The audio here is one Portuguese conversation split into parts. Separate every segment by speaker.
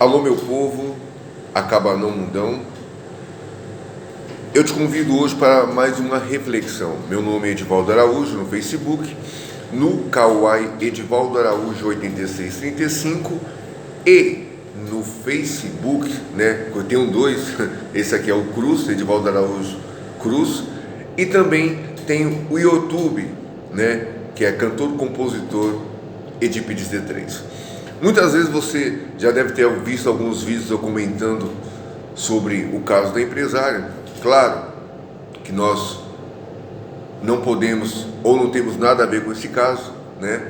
Speaker 1: Alô meu povo, acaba não mundão. Eu te convido hoje para mais uma reflexão. Meu nome é Edivaldo Araújo no Facebook, no Kawaii Edivaldo Araújo 8635 e no Facebook, né? Eu tenho dois, esse aqui é o Cruz, Edivaldo Araújo Cruz, e também tem o YouTube, né? Que é cantor-compositor Edípides D3. Muitas vezes você já deve ter visto alguns vídeos eu comentando sobre o caso da empresária. Claro que nós não podemos ou não temos nada a ver com esse caso, né?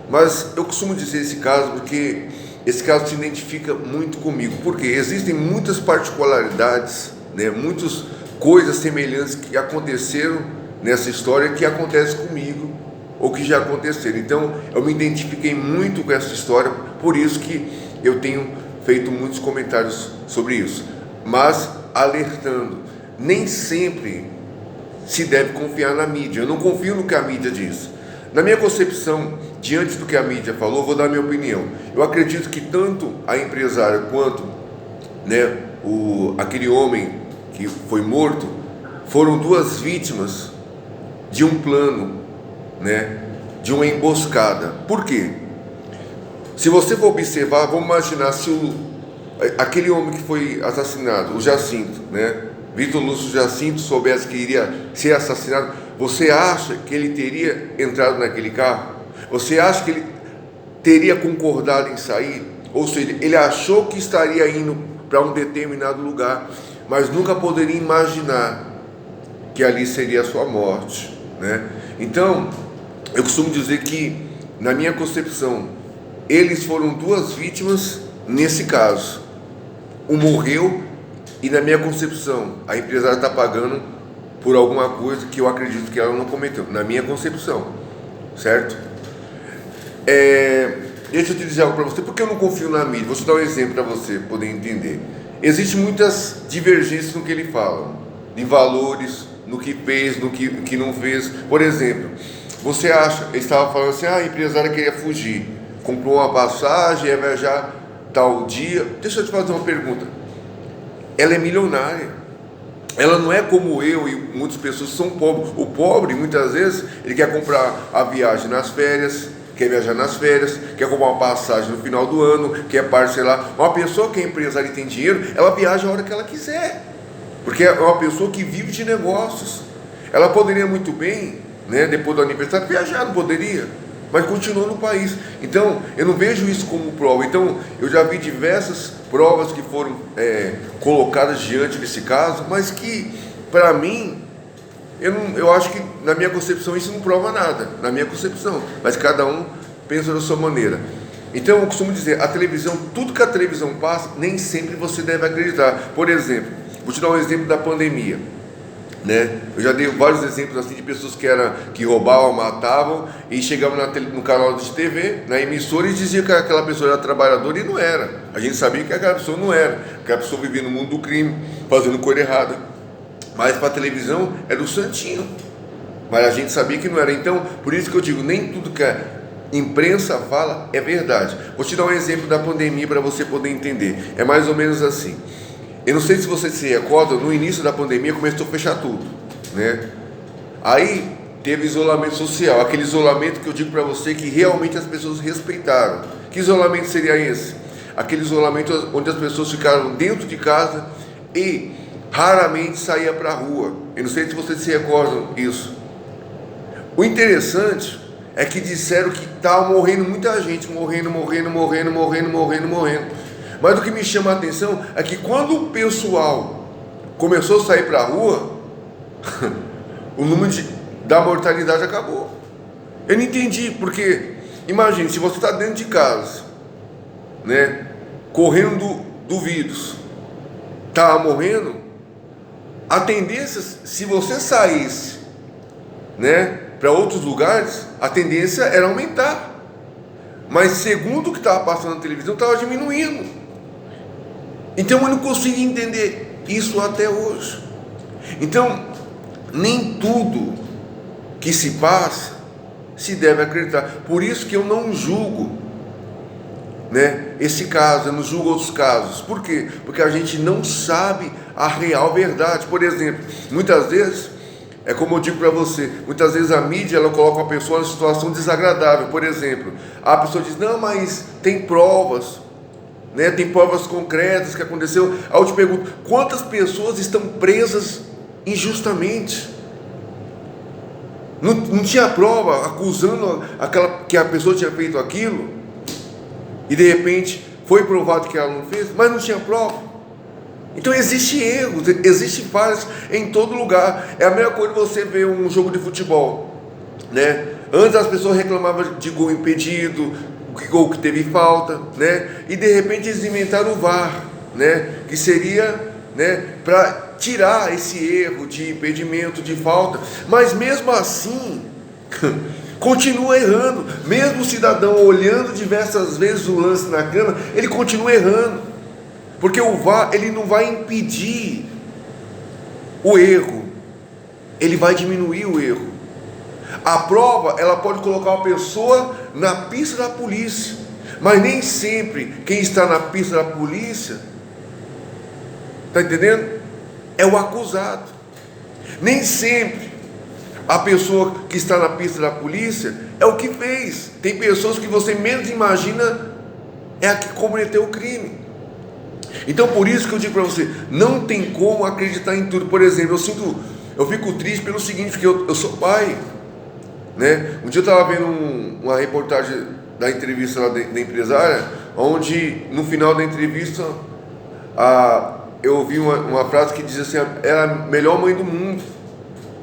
Speaker 1: Mas eu costumo dizer esse caso porque esse caso se identifica muito comigo, porque existem muitas particularidades, né? Muitas coisas semelhantes que aconteceram nessa história que acontecem comigo ou que já aconteceram. Então eu me identifiquei muito com essa história, por isso que eu tenho feito muitos comentários sobre isso, mas alertando, nem sempre se deve confiar na mídia. Eu não confio no que a mídia diz. Na minha concepção, diante do que a mídia falou, vou dar minha opinião. Eu acredito que tanto a empresária quanto, né, aquele homem que foi morto foram duas vítimas de um plano, né, de uma emboscada. Por quê? Se você for observar, vamos imaginar se aquele homem que foi assassinado, o Jacinto, né, Vitor Lúcio Jacinto, soubesse que iria ser assassinado, você acha que ele teria entrado naquele carro? Você acha que ele teria concordado em sair? Ou seja, ele achou que estaria indo para um determinado lugar, mas nunca poderia imaginar que ali seria a sua morte, né? Então, eu costumo dizer que, na minha concepção, eles foram duas vítimas nesse caso. Um morreu e, na minha concepção, a empresária está pagando por alguma coisa que eu acredito que ela não cometeu, na minha concepção, certo? Deixa eu te dizer algo para você, porque eu não confio na mídia. Vou te dar um exemplo para você poder entender. Existem muitas divergências no que ele fala, de valores, no que fez, no que não fez. Por exemplo, você acha, ele estava falando assim, a empresária queria fugir, comprou uma passagem, ia viajar tal dia. Deixa eu te fazer uma pergunta. Ela é milionária. Ela não é como eu e muitas pessoas que são pobres. O pobre, muitas vezes, ele quer comprar a viagem nas férias, quer viajar nas férias, quer comprar uma passagem no final do ano, quer parcelar. Uma pessoa que é empresária e tem dinheiro, ela viaja a hora que ela quiser, porque é uma pessoa que vive de negócios. Ela poderia muito bem, né, depois do aniversário, viajar, não poderia, mas continuou no país. Então, eu não vejo isso como prova. Então, eu já vi diversas provas que foram colocadas diante desse caso, mas que, para mim, eu acho que, na minha concepção, isso não prova nada, na minha concepção, mas cada um pensa da sua maneira. Então, eu costumo dizer, a televisão, tudo que a televisão passa, nem sempre você deve acreditar. Por exemplo, vou te dar um exemplo da pandemia, né? Eu já dei vários exemplos assim de pessoas que roubavam, matavam e chegavam no canal de TV, na emissora, e diziam que aquela pessoa era trabalhadora e não era. A gente sabia que aquela pessoa não era, que aquela pessoa vivia no mundo do crime, fazendo coisa errada. Mas para a televisão era o santinho, mas a gente sabia que não era. Então, por isso que eu digo, nem tudo que a imprensa fala é verdade. Vou te dar um exemplo da pandemia para você poder entender. É mais ou menos assim. Eu não sei se você se recorda, no início da pandemia começou a fechar tudo, né? Aí teve isolamento social, aquele isolamento que eu digo para você que realmente as pessoas respeitaram. Que isolamento seria esse? Aquele isolamento onde as pessoas ficaram dentro de casa e raramente saía para a rua. Eu não sei se vocês se recordam disso. O interessante é que disseram que estava morrendo muita gente, morrendo. Mas o que me chama a atenção é que quando o pessoal começou a sair para a rua, o número da mortalidade acabou. Eu não entendi, porque imagine, se você está dentro de casa, né, correndo do vírus, está morrendo, a tendência, se você saísse, né, para outros lugares, a tendência era aumentar. Mas segundo o que estava passando na televisão, estava diminuindo. Então eu não consigo entender isso até hoje. Então, nem tudo que se passa se deve acreditar. Por isso que eu não julgo né, esse caso, não julga outros casos. Por quê? Porque a gente não sabe a real verdade. Por exemplo, muitas vezes, é como eu digo para você, muitas vezes a mídia ela coloca uma pessoa em situação desagradável. Por exemplo, a pessoa diz, não, mas tem provas, né, tem provas concretas que aconteceu. Aí eu te pergunto, quantas pessoas estão presas injustamente? Não tinha prova acusando que a pessoa tinha feito aquilo, e de repente foi provado que ela não fez, mas não tinha prova. Então existe erros, existe falhas em todo lugar. É a mesma coisa você ver um jogo de futebol, né? Antes as pessoas reclamavam de gol impedido, gol que teve falta, né? E de repente eles inventaram o VAR, né? Que seria, né, para tirar esse erro de impedimento, de falta. Mas mesmo assim continua errando. Mesmo o cidadão olhando diversas vezes o lance na câmera, ele continua errando, porque o VAR ele não vai impedir o erro, ele vai diminuir o erro. A prova ela pode colocar uma pessoa na pista da polícia, mas nem sempre quem está na pista da polícia, está entendendo? É o acusado. Nem sempre a pessoa que está na pista da polícia é o que fez. Tem pessoas que você menos imagina é a que cometeu o crime. Então por isso que eu digo para você, não tem como acreditar em tudo. Por exemplo, eu fico triste pelo seguinte, porque eu sou pai, né? Um dia eu estava vendo uma reportagem da entrevista lá da empresária, onde no final da entrevista eu ouvi uma frase que diz assim, ela é a melhor mãe do mundo,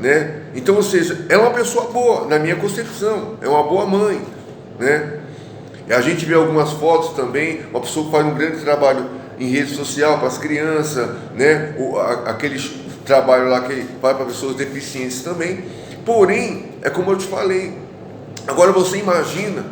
Speaker 1: né? Então, ou seja, ela é uma pessoa boa, na minha concepção, é uma boa mãe, né? E a gente vê algumas fotos também, uma pessoa que faz um grande trabalho em rede social para as crianças, né? Aquele trabalho lá que vai para pessoas deficientes também. Porém, é como eu te falei, agora você imagina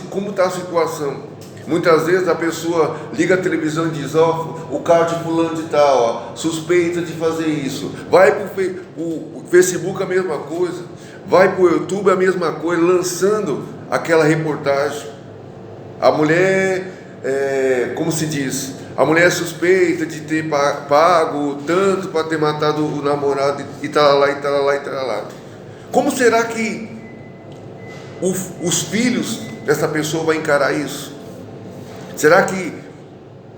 Speaker 1: como está a situação. Muitas vezes a pessoa liga a televisão e diz, o cara de fulano de tal, suspeita de fazer isso. Vai para o Facebook a mesma coisa, vai para o YouTube a mesma coisa, lançando aquela reportagem. A mulher, como se diz, a mulher é suspeita de ter pago tanto para ter matado o namorado e tal lá, e tal lá, e tal lá. Como será que os filhos dessa pessoa vão encarar isso? Será que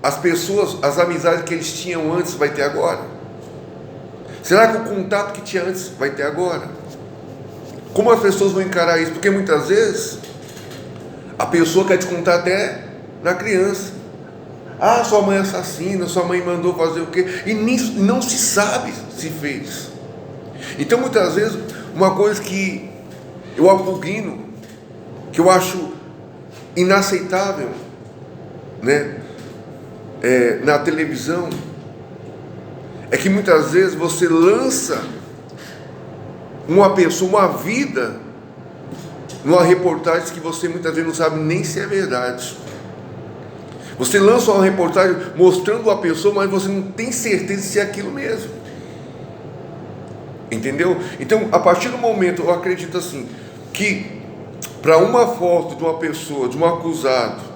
Speaker 1: as amizades que eles tinham antes vai ter agora? Será que o contato que tinha antes vai ter agora? Como as pessoas vão encarar isso? Porque muitas vezes a pessoa quer descontar até na criança. Sua mãe é assassina, sua mãe mandou fazer o quê? E não se sabe se fez. Então muitas vezes uma coisa que eu abugino, que eu acho inaceitável, né, na televisão, é que muitas vezes você lança uma pessoa, uma vida, numa reportagem que você muitas vezes não sabe nem se é verdade. Você lança uma reportagem mostrando a pessoa, mas você não tem certeza se é aquilo mesmo. Entendeu? Então, a partir do momento, eu acredito assim, que para uma foto de uma pessoa, de um acusado,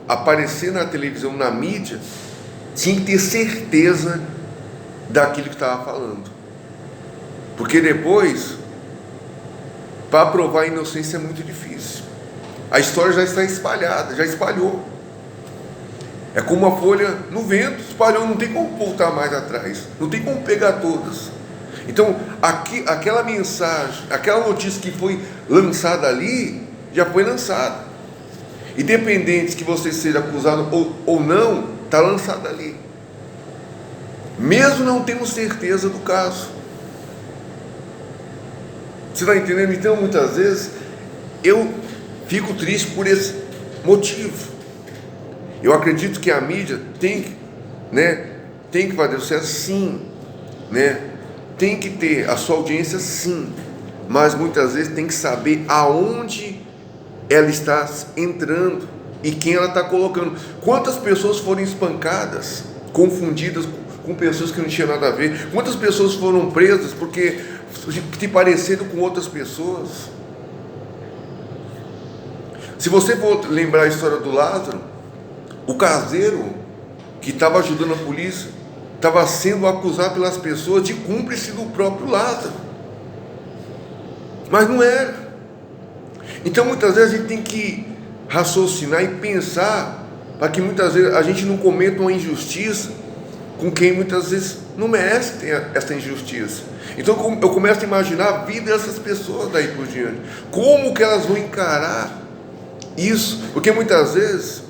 Speaker 1: aparecer na televisão, na mídia, tinha que ter certeza daquilo que estava falando. Porque depois, para provar a inocência é muito difícil. A história já está espalhada, já espalhou. É como uma folha no vento, espalhou, não tem como voltar mais atrás, não tem como pegar todas. Então, aquela mensagem, aquela notícia que foi lançada ali, já foi lançada. Independente que você seja acusado ou não, está lançada ali. Mesmo não tendo certeza do caso. Você está entendendo? Então, muitas vezes, eu fico triste por esse motivo. Eu acredito que a mídia tem que fazer o sucesso, sim, né? Tem que ter a sua audiência, sim, mas muitas vezes tem que saber aonde ela está entrando e quem ela está colocando. Quantas pessoas foram espancadas, confundidas com pessoas que não tinham nada a ver? Quantas pessoas foram presas porque te pareceram com outras pessoas? Se você for lembrar a história do Lázaro, o caseiro que estava ajudando a polícia estava sendo acusado pelas pessoas de cúmplice do próprio Lázaro, mas não era. Então muitas vezes a gente tem que raciocinar e pensar para que muitas vezes a gente não cometa uma injustiça com quem muitas vezes não merece ter essa injustiça. Então eu começo a imaginar a vida dessas pessoas daí por diante, como que elas vão encarar isso, porque muitas vezes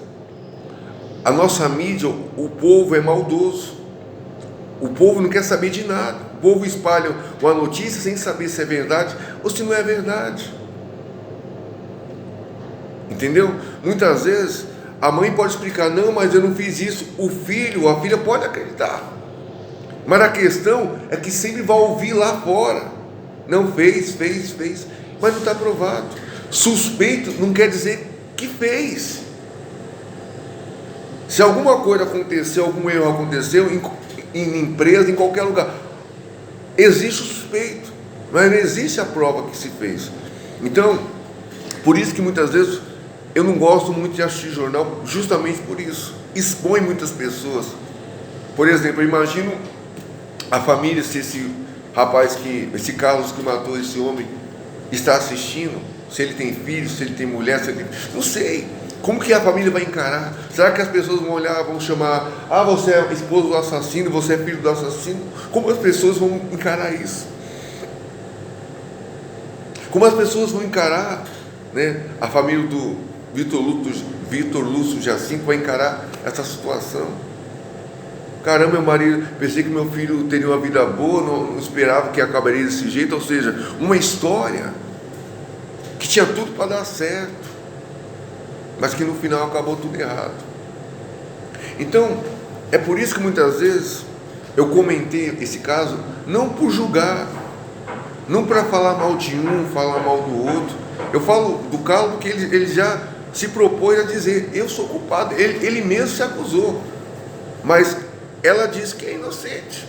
Speaker 1: a nossa mídia, o povo é maldoso, o povo não quer saber de nada, o povo espalha uma notícia sem saber se é verdade ou se não é verdade, entendeu? Muitas vezes a mãe pode explicar, não, mas eu não fiz isso, o filho, a filha pode acreditar, mas a questão é que sempre vai ouvir lá fora, não fez, mas não está provado. Suspeito não quer dizer que fez. Se alguma coisa aconteceu, algum erro aconteceu em empresa, em qualquer lugar, existe o suspeito, mas não existe a prova que se fez. Então, por isso que muitas vezes eu não gosto muito de assistir jornal, justamente por isso, expõe muitas pessoas. Por exemplo, eu imagino a família, se esse Carlos que matou esse homem está assistindo, se ele tem filhos, se ele tem mulher, não sei, como que a família vai encarar? Será que as pessoas vão olhar, vão chamar, você é esposo do assassino, você é filho do assassino? Como as pessoas vão encarar isso? Como as pessoas vão encarar, né, a família do Vitor Lúcio Jacinto vai encarar essa situação? Caramba, meu marido, pensei que meu filho teria uma vida boa, não esperava que acabaria desse jeito. Ou seja, uma história que tinha tudo para dar certo, mas que no final acabou tudo errado. Então, é por isso que muitas vezes eu comentei esse caso, não por julgar, não para falar mal de um, falar mal do outro. Eu falo do Carlos porque ele já se propôs a dizer, eu sou culpado, ele mesmo se acusou, mas ela diz que é inocente,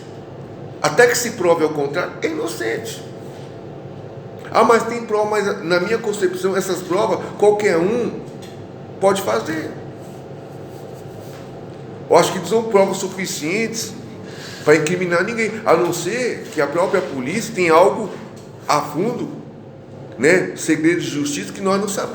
Speaker 1: até que se prove ao contrário, é inocente. Mas tem prova, mas na minha concepção, essas provas, qualquer um pode fazer. Eu acho que não são provas suficientes para incriminar ninguém, a não ser que a própria polícia tenha algo a fundo, né, segredo de justiça que nós não sabemos.